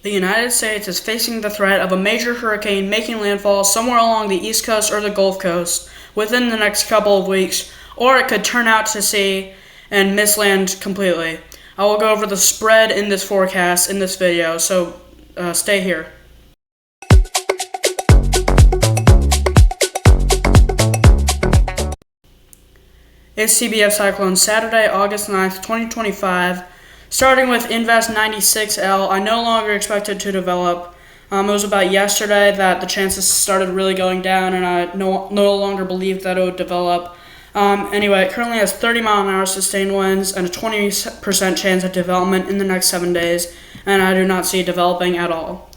The United States is facing the threat of a major hurricane making landfall somewhere along the East Coast or the Gulf Coast within the next couple of weeks, or it could turn out to sea and miss land completely. I will go over the spread in this forecast in this video, so stay here. It's CBF Cyclone, Saturday, August 9th, 2025. Starting with Invest 96L, I no longer expect it to develop. It was about yesterday that the chances started really going down, and I no longer believed that it would develop. Anyway, it currently has 30-mile-an-hour sustained winds and a 20% chance of development in the next 7 days, and I do not see it developing at all.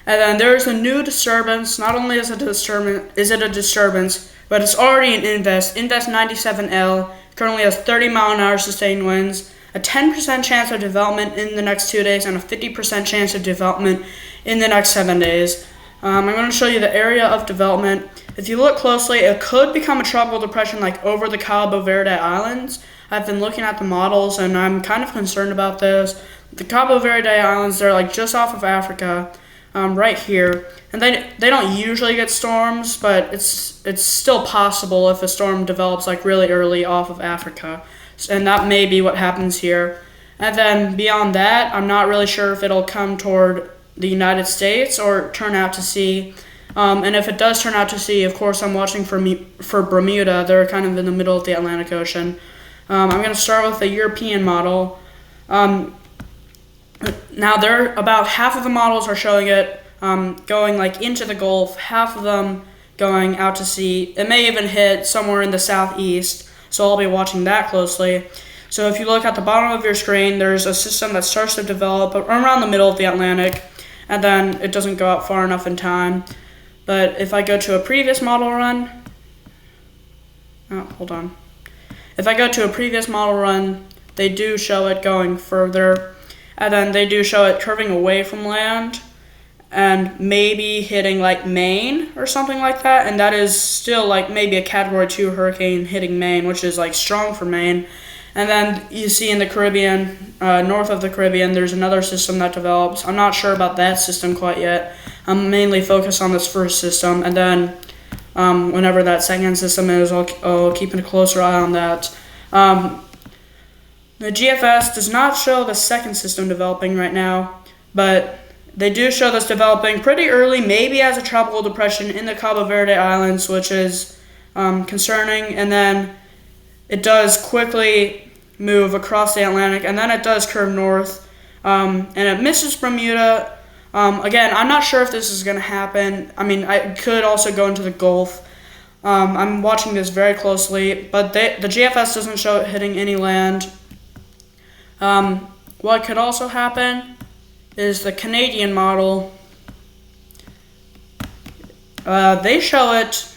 And then there is a new disturbance. Not only is it a disturbance, but it's already an Invest 97L. Currently has 30-mile-an-hour sustained winds, a 10% chance of development in the next 2 days, and a 50% chance of development in the next 7 days. I'm going to show you the area of development. If you look closely, it could become a tropical depression like over the Cabo Verde Islands. I've been looking at the models, and I'm kind of concerned about this. The Cabo Verde Islands, they're like just off of Africa, right here. And they don't usually get storms, but it's still possible if a storm develops like really early off of Africa. And that may be what happens here. And then beyond that, I'm not really sure if it'll come toward the United States or turn out to sea. And if it does turn out to sea, of course, I'm watching for Bermuda. They're kind of in the middle of the Atlantic Ocean. I'm going to start with the European model. Now, about half of the models are showing it going like into the Gulf, half of them going out to sea. It may even hit somewhere in the southeast. So I'll be watching that closely. So if you look at the bottom of your screen, there's a system that starts to develop around the middle of the Atlantic, and then it doesn't go out far enough in time. But if I go to a previous model run, If I go to a previous model run, they do show it going further, and then they do show it curving away from land, and maybe hitting like Maine or something like that, and that is still like maybe a Category 2 hurricane hitting Maine, which is like strong for Maine. And then you see in the Caribbean, north of the Caribbean, there's another system that develops. I'm not sure about that system quite yet. I'm mainly focused on this first system, and then whenever that second system is, I'll keep a closer eye on that. The GFS does not show the second system developing right now, but they do show this developing pretty early, maybe as a tropical depression in the Cabo Verde Islands, which is concerning. And then it does quickly move across the Atlantic, and then it does curve north, and it misses Bermuda. Again, I'm not sure if this is going to happen. I mean, I could also go into the Gulf. I'm watching this very closely, but the GFS doesn't show it hitting any land. What could also happen is the Canadian model. They show it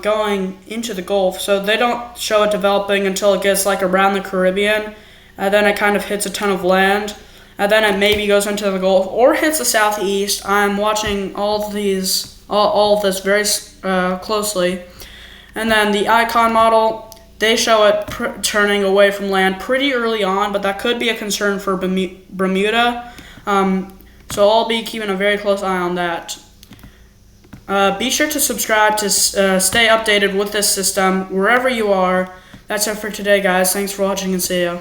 going into the Gulf, so they don't show it developing until it gets like around the Caribbean, and then it kind of hits a ton of land, and then it maybe goes into the Gulf or hits the southeast. I'm watching all of this very closely. And then the Icon model, they show it turning away from land pretty early on, but that could be a concern for Bermuda. So I'll be keeping a very close eye on that. Be sure to subscribe to stay updated with this system wherever you are. That's it for today, guys. Thanks for watching, and see ya.